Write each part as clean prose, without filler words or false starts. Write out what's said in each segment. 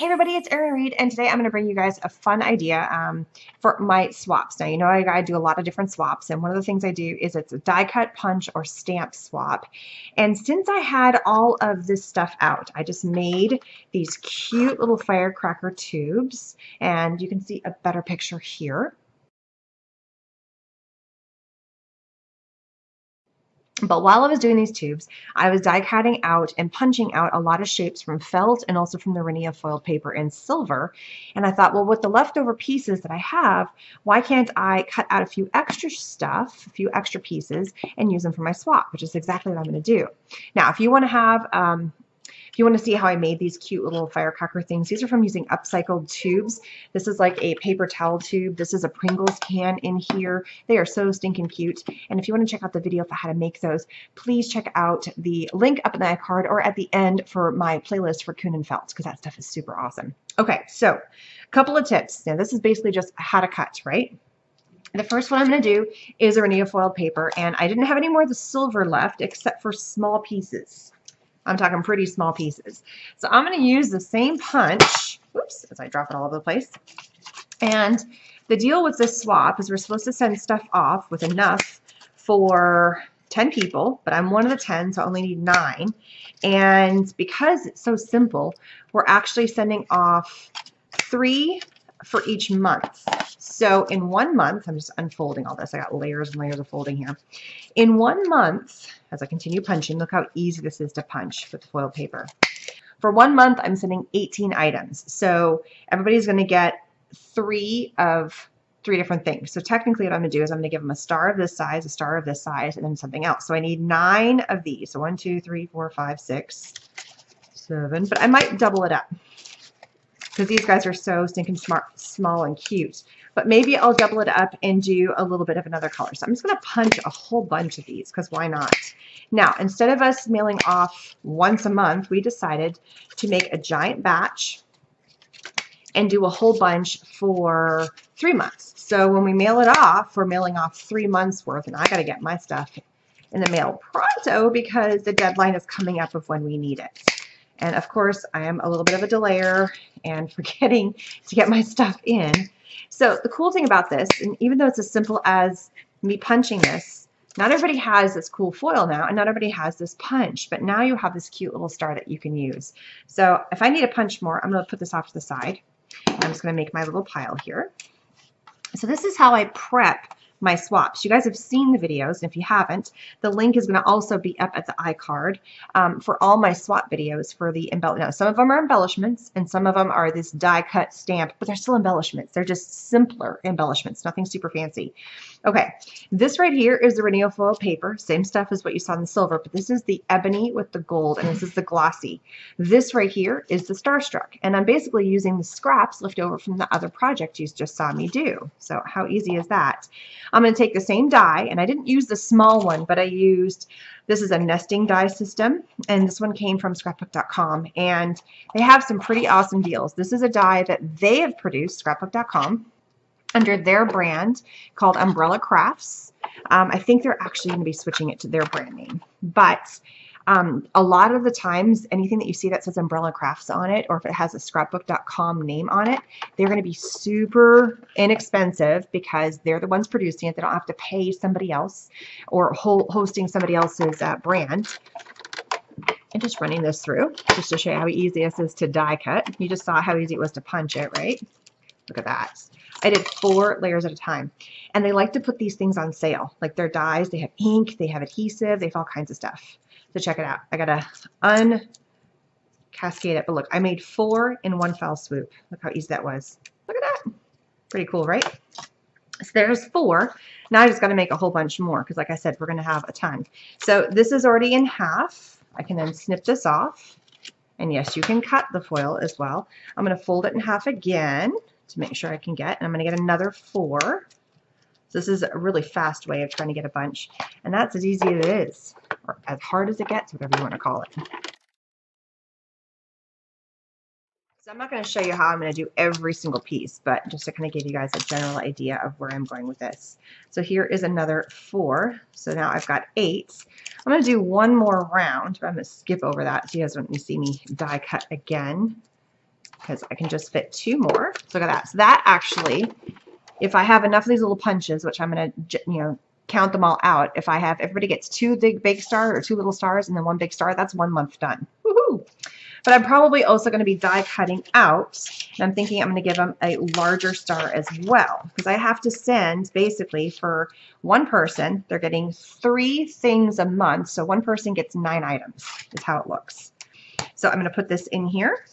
Hey everybody, it's Erin Reed, and today I'm going to bring you guys a fun idea for my swaps. Now, you know I do a lot of different swaps, and one of the things I do is it's a die cut, punch, or stamp swap. And since I had all of this stuff out, I just made these cute little firecracker tubes, and you can see a better picture here. But while I was doing these tubes, I was die cutting out and punching out a lot of shapes from felt and also from the Renia foiled paper in silver. And I thought, well, with the leftover pieces that I have, why can't I cut out a few extra stuff, a few extra pieces, and use them for my swap, which is exactly what I'm going to do. Now, if you want to have if you want to see how I made these cute little firecracker things, these are from using upcycled tubes. This is like a paper towel tube. This is a Pringles can in here. They are so stinking cute. And if you want to check out the video for how to make those, please check out the link up in the iCard or at the end for my playlist for Kuhn and Felt, because that stuff is super awesome. Okay, so a couple of tips. Now this is basically just how to cut, right? The first one I'm going to do is a Renia foiled paper, and I didn't have any more of the silver left except for small pieces. I'm talking pretty small pieces. So I'm going to use the same punch, whoops, as I drop it all over the place. And the deal with this swap is we're supposed to send stuff off with enough for 10 people, but I'm one of the 10, so I only need 9. And because it's so simple, we're actually sending off 3 for each month. So in 1 month, I'm just unfolding all this. I got layers and layers of folding here. In 1 month, as I continue punching, look how easy this is to punch with foil paper. For 1 month, I'm sending 18 items. So everybody's going to get 3 of 3 different things. So technically what I'm going to do is I'm going to give them a star of this size, a star of this size, and then something else. So I need 9 of these. So 1, 2, 3, 4, 5, 6, 7. But I might double it up, because these guys are so stinking small and cute. But maybe I'll double it up and do a little bit of another color. So I'm just going to punch a whole bunch of these, because why not? Now, instead of us mailing off once a month, we decided to make a giant batch and do a whole bunch for 3 months. So when we mail it off, we're mailing off 3 months worth, and I got to get my stuff in the mail pronto because the deadline is coming up of when we need it. And of course, I am a little bit of a delayer and forgetting to get my stuff in. So the cool thing about this, and even though it's as simple as me punching this, not everybody has this cool foil now, and not everybody has this punch, but now you have this cute little star that you can use. So if I need to punch more, I'm going to put this off to the side. And I'm just going to make my little pile here. So this is how I prep my swaps. You guys have seen the videos, and if you haven't, the link is going to also be up at the iCard for all my swap videos for the embellishment. Now, some of them are embellishments, and some of them are this die cut stamp, but they're still embellishments. They're just simpler embellishments, nothing super fancy. Okay, this right here is the Renia foil paper, same stuff as what you saw in the silver, but this is the ebony with the gold, and this is the glossy. This right here is the Starstruck, and I'm basically using the scraps left over from the other project you just saw me do. So how easy is that? I'm going to take the same die, and I didn't use the small one, but I used, this is a nesting die system, and this one came from scrapbook.com, and they have some pretty awesome deals. This is a die that they have produced, scrapbook.com, under their brand called Umbrella Crafts. I think they're actually going to be switching it to their brand name, but a lot of the times, anything that you see that says Umbrella Crafts on it, or if it has a scrapbook.com name on it, they're going to be super inexpensive because they're the ones producing it. They don't have to pay somebody else or hosting somebody else's brand. And just running this through just to show you how easy this is to die cut. You just saw how easy it was to punch it, right? Look at that. I did 4 layers at a time. And they like to put these things on sale. Like their dies, they have ink, they have adhesive, they have all kinds of stuff. So check it out. I got to uncascade it. But look, I made 4 in one fell swoop. Look how easy that was. Look at that. Pretty cool, right? So there's 4. Now I just got to make a whole bunch more because, like I said, we're going to have a ton. So this is already in half. I can then snip this off. And yes, you can cut the foil as well. I'm going to fold it in half again to make sure I can get. And I'm going to get another 4. So this is a really fast way of trying to get a bunch. And that's as easy as it is, or as hard as it gets, whatever you want to call it. So I'm not going to show you how I'm going to do every single piece, but just to kind of give you guys a general idea of where I'm going with this. So here is another 4. So now I've got 8. I'm going to do one more round, but I'm going to skip over that so you guys don't see me die cut again. because I can just fit 2 more. So look at that. So that actually, if I have enough of these little punches, which I'm going to, you know, count them all out. If I have, everybody gets 2 big stars or 2 little stars and then 1 big star, that's 1 month done. Woohoo! But I'm probably also going to be die cutting out, and I'm thinking I'm going to give them a larger star as well, because I have to send, basically, for one person, they're getting 3 things a month, so one person gets 9 items, is how it looks. So I'm going to put this in here.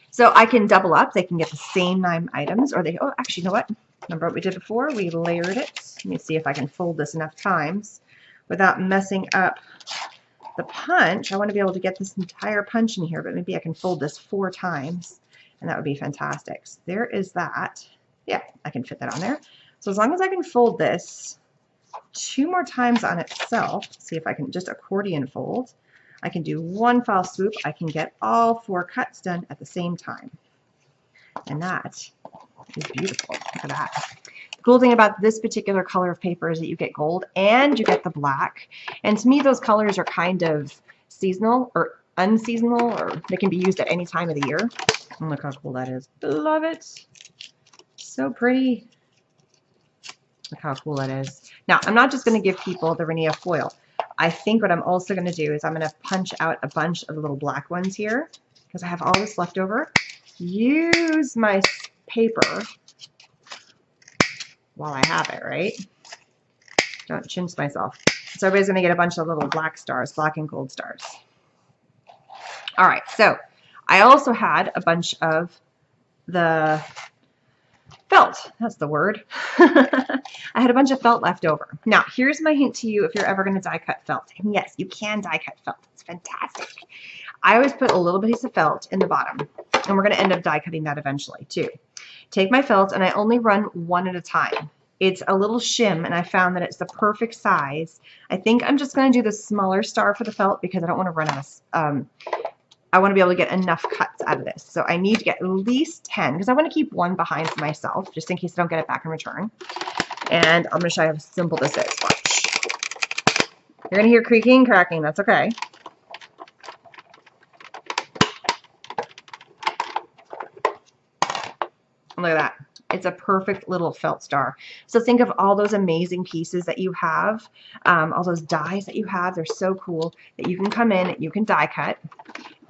So I can double up. They can get the same 9 items, or they, oh, actually, you know what? Remember what we did before? We layered it. Let me see if I can fold this enough times without messing up the punch. I want to be able to get this entire punch in here, but maybe I can fold this 4 times, and that would be fantastic. So there is that. Yeah, I can fit that on there. So as long as I can fold this 2 more times on itself, see if I can just accordion fold, I can do 1 foul swoop. I can get all 4 cuts done at the same time. And that is beautiful. Look at that. The cool thing about this particular color of paper is that you get gold and you get the black. And to me, those colors are kind of seasonal or unseasonal, or they can be used at any time of the year. And look how cool that is. Love it. So pretty. Look how cool that is. Now, I'm not just going to give people the Renia foil. I think what I'm also going to do is I'm going to punch out a bunch of the little black ones here, because I have all this left over. Use my paper while I have it, right? Don't chintz myself. So everybody's going to get a bunch of little black stars, black and gold stars. All right, so I also had a bunch of the felt. That's the word. I had a bunch of felt left over. Now, here's my hint to you if you're ever going to die cut felt. And yes, you can die cut felt. It's fantastic. I always put a little piece of felt in the bottom, and we're going to end up die cutting that eventually too. Take my felt, and I only run 1 at a time. It's a little shim, and I found that it's the perfect size. I think I'm just going to do the smaller star for the felt because I don't want to run out of, I want to be able to get enough cuts out of this. So I need to get at least 10 because I want to keep 1 behind for myself just in case I don't get it back in return. And I'm going to show you how simple this is. Watch. You're going to hear creaking, cracking. That's okay. Look at that. It's a perfect little felt star. So think of all those amazing pieces that you have, all those dies that you have. They're so cool that you can come in, you can die cut,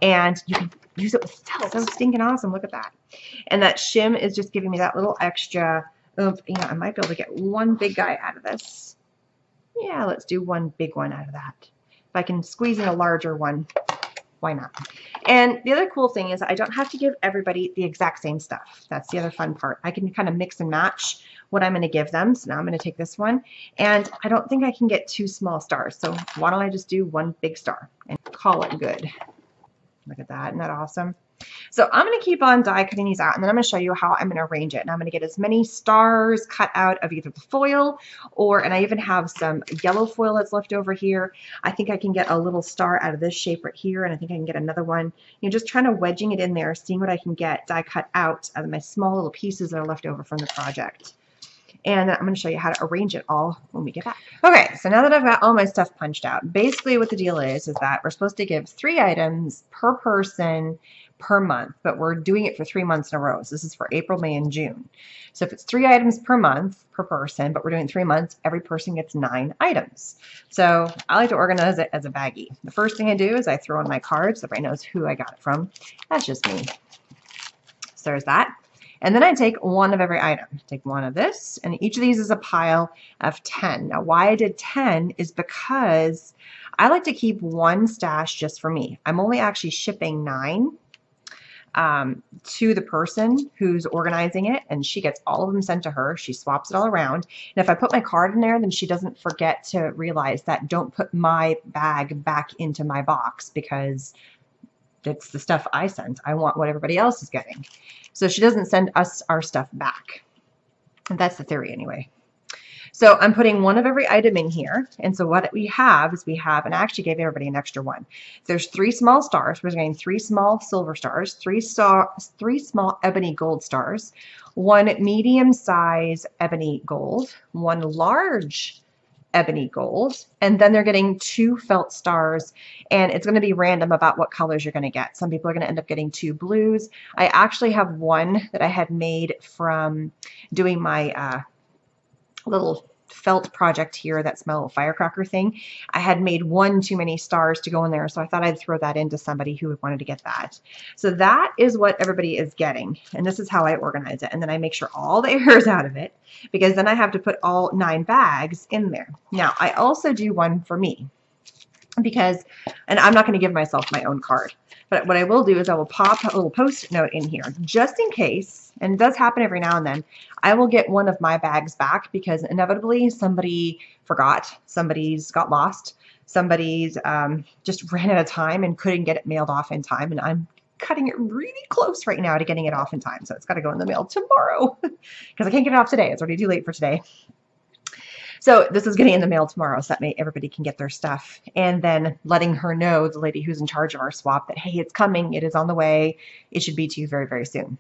and you can use it with felt. So stinking awesome. Look at that. And that shim is just giving me that little extra oomph. You know, I might be able to get 1 big guy out of this. Yeah, let's do 1 big one out of that. If I can squeeze in a larger one, why not? And the other cool thing is I don't have to give everybody the exact same stuff. That's the other fun part. I can kind of mix and match what I'm going to give them. So now I'm going to take this one, and I don't think I can get 2 small stars. So why don't I just do 1 big star and call it good? Look at that. Isn't that awesome? So I'm going to keep on die cutting these out, and then I'm going to show you how I'm going to arrange it. And I'm going to get as many stars cut out of either the foil and I even have some yellow foil that's left over here. I think I can get a little star out of this shape right here, and I think I can get another one. You know, just trying to wedging it in there, seeing what I can get die cut out of my small little pieces that are left over from the project. And I'm going to show you how to arrange it all when we get back. Okay, so now that I've got all my stuff punched out, basically what the deal is that we're supposed to give 3 items per person per month, but we're doing it for 3 months in a row. So this is for April, May, and June. So if it's 3 items per month per person, but we're doing 3 months, every person gets 9 items. So I like to organize it as a baggie. The first thing I do is I throw in my cards so everybody knows who I got it from. That's just me. So there's that. And then I take 1 of every item. Take 1 of this, and each of these is a pile of 10. Now, why I did 10 is because I like to keep 1 stash just for me. I'm only actually shipping 9 to the person who's organizing it, and she gets all of them sent to her. She swaps it all around. And if I put my card in there, then she doesn't forget to realize that don't put my bag back into my box because it's the stuff I sent. I want what everybody else is getting. So she doesn't send us our stuff back. And that's the theory anyway. So I'm putting 1 of every item in here. And so what we have is and I actually gave everybody an extra one. There's 3 small stars. We're getting 3 small silver stars, 3 small ebony gold stars, 1 medium size ebony gold, 1 large ebony gold, and then they're getting 2 felt stars, and it's going to be random about what colors you're going to get. Some people are going to end up getting 2 blues. I actually have one that I had made from doing my little felt project here, that's my little firecracker thing. I had made 1 too many stars to go in there, so I thought I'd throw that into somebody who wanted to get that. So that is what everybody is getting, and this is how I organize it. And then I make sure all the air is out of it, because then I have to put all 9 bags in there. Now I also do one for me, because, and I'm not going to give myself my own card, but what I will do is I will pop a little post-it note in here just in case, and it does happen every now and then. I will get one of my bags back because inevitably somebody forgot, somebody's got lost, somebody's just ran out of time and couldn't get it mailed off in time, and I'm cutting it really close right now to getting it off in time, so it's got to go in the mail tomorrow because I can't get it off today. It's already too late for today. So this is getting in the mail tomorrow, so that everybody can get their stuff. And then letting her know, the lady who's in charge of our swap, that, hey, it's coming, it is on the way, it should be to you very, very soon.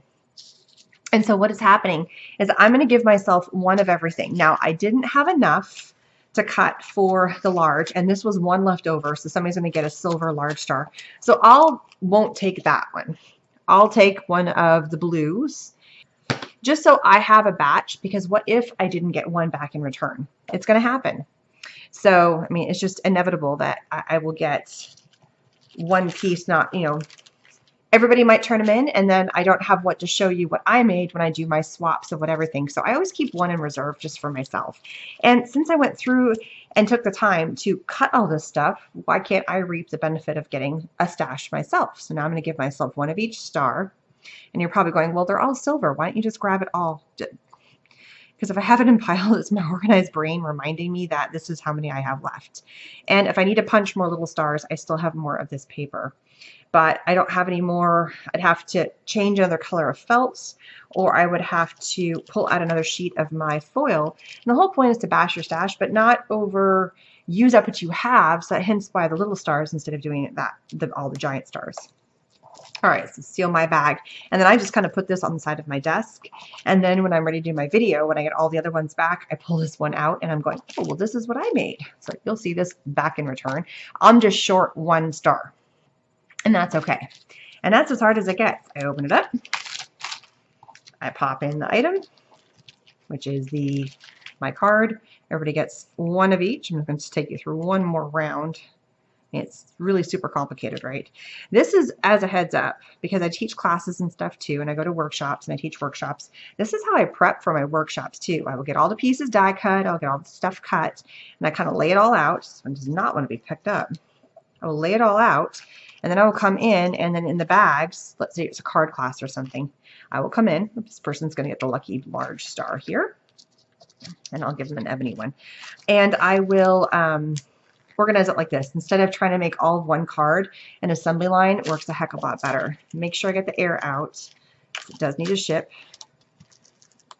And so what is happening is I'm going to give myself one of everything. Now, I didn't have enough to cut for the large, and this was one left over, so somebody's going to get a silver large star. So won't take that one. I'll take one of the blues, just so I have a batch, because what if I didn't get one back in return? It's going to happen. So, I mean, it's just inevitable that I will get one piece, not, you know, everybody might turn them in, and then I don't have what to show you what I made when I do my swaps of what everything. So I always keep one in reserve just for myself. And since I went through and took the time to cut all this stuff, why can't I reap the benefit of getting a stash myself? So now I'm going to give myself one of each star. And you're probably going, well, they're all silver. Why don't you just grab it all? Because if I have it in piles, it's my organized brain reminding me that this is how many I have left. And if I need to punch more little stars, I still have more of this paper. But I don't have any more. I'd have to change another color of felt, or I would have to pull out another sheet of my foil. And the whole point is to bash your stash, but not use up what you have. So hence why the little stars instead of doing all the giant stars. All right, so seal my bag. And then I just kind of put this on the side of my desk. And then when I'm ready to do my video, when I get all the other ones back, I pull this one out and I'm going, oh, well, this is what I made. So you'll see this back in return. I'm just short 1 star. And that's okay. And that's as hard as it gets. I open it up. I pop in the item, which is my card. Everybody gets one of each. I'm going to take you through one more round. It's really super complicated, right? This is as a heads up, because I teach classes and stuff too, and I go to workshops and I teach workshops. This is how I prep for my workshops too. I will get all the pieces die cut, I'll get all the stuff cut, and I kind of lay it all out. This one does not want to be picked up. I will lay it all out, and then I will come in, and then in the bags, let's say it's a card class or something, I will come in. This person's going to get the lucky large star here, and I'll give them an ebony one. And I will organize it like this. Instead of trying to make all of one card, an assembly line works a heck of a lot better. Make sure I get the air out. It does need to ship.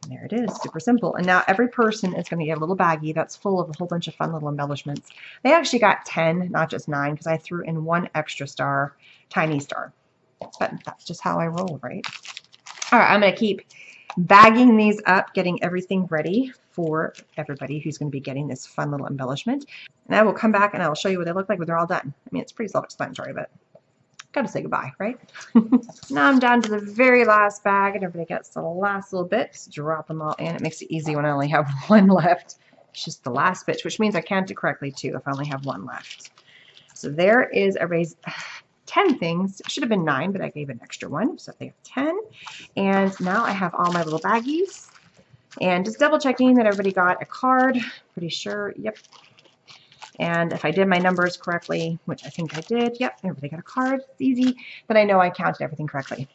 And there it is, super simple. And now every person is going to get a little baggie that's full of a whole bunch of fun little embellishments. They actually got 10, not just 9, because I threw in 1 extra star, tiny star. But that's just how I roll, right? All right, I'm going to keep bagging these up, getting everything ready for everybody who's going to be getting this fun little embellishment. And I will come back and I will show you what they look like when they're all done. I mean, it's pretty self-explanatory, but gotta say goodbye, right? Now I'm down to the very last bag, and everybody gets the last little bit. Just drop them all in. It makes it easy when I only have 1 left. It's just the last bit, which means I count it correctly too if I only have 1 left. So there is everybody's 10 things. It should have been 9, but I gave an extra 1, so they have 10. And now I have all my little baggies. And just double checking that everybody got a card. Pretty sure, yep. And if I did my numbers correctly, which I think I did, yep, everybody got a card. It's easy. Then I know I counted everything correctly.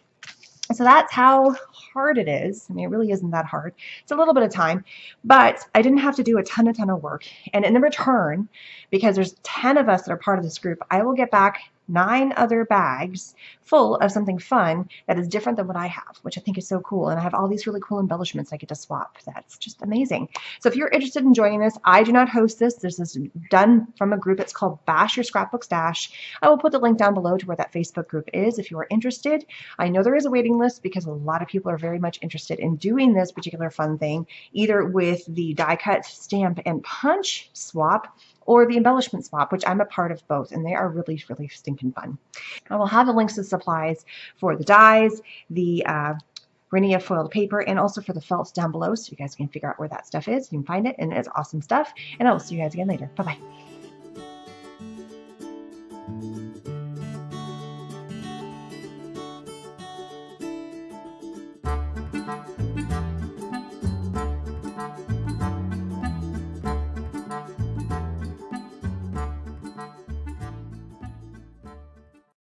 So that's how hard it is. I mean, it really isn't that hard. It's a little bit of time, but I didn't have to do a ton of work. And in the return, because there's 10 of us that are part of this group, I will get back 9 other bags full of something fun that is different than what I have, which I think is so cool. And I have all these really cool embellishments I get to swap. That's just amazing. So if you're interested in joining this, I do not host this. This is done from a group. It's called Bash Your Scrapbook Stash. I will put the link down below to where that Facebook group is if you are interested. I know there is a waiting list because a lot of people are very much interested in doing this particular fun thing, either with the die cut, stamp, and punch swap or the embellishment swap, which I'm a part of both, and they are really, really stinking fun. I will have the links to supplies for the dies, the Rhinea foiled paper, and also for the felt down below, so you guys can figure out where that stuff is. You can find it, and it's awesome stuff. And I will see you guys again later. Bye-bye.